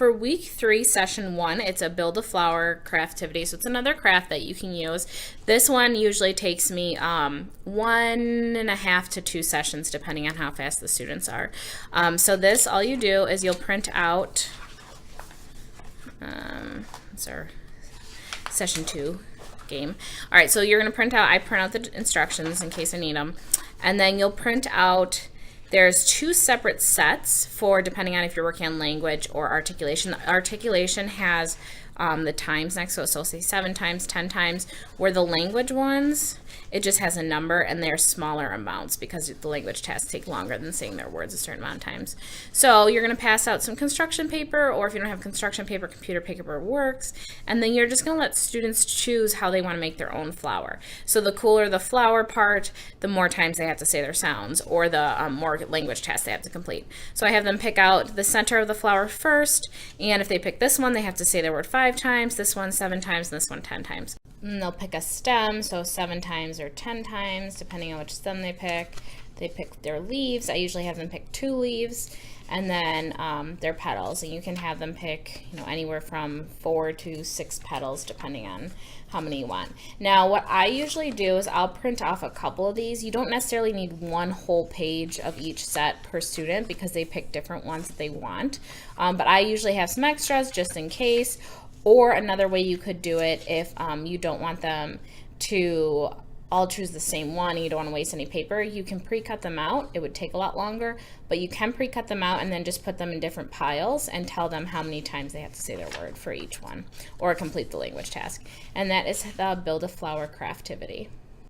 for week 3, session 1, it's a build a flower craftivity. So it's another craft that you can use. This one usually takes me 1.5 to 2 sessions, depending on how fast the students are. So this, all you do is you'll print out, it's our session 2 game. All right, so you're going to print out, I print out the instructions in case I need them. And then you'll print out, there's 2 separate sets for depending on if you're working on language or articulation. The articulation has the times next to it, so it'll say 7 times, 10 times, where the language ones, it just has a number and they're smaller amounts because the language tasks take longer than saying their words a certain amount of times. So you're going to pass out some construction paper, or if you don't have construction paper, computer paper works, and then you're just going to let students choose how they want to make their own flower. So the cooler the flower part, the more times they have to say their sounds, or the more language tasks they have to complete. So I have them pick out the center of the flower first, and if they pick this one, they have to say their word 5 times, this one 7 times, and this one 10 times. And they'll pick a stem, so 7 times or 10 times, depending on which stem they pick. They pick their leaves. I usually have them pick 2 leaves, and then their petals. And you can have them pick, anywhere from 4 to 6 petals, depending on how many you want. Now, what I usually do is I'll print off a couple of these. You don't necessarily need one whole page of each set per student because they pick different ones that they want. But I usually have some extras just in case. Or another way you could do it if you don't want them to all choose the same one and you don't want to waste any paper, you can pre-cut them out. It would take a lot longer, but you can pre-cut them out and then just put them in different piles and tell them how many times they have to say their word for each one or complete the language task. And that is the Build a Flower Craftivity.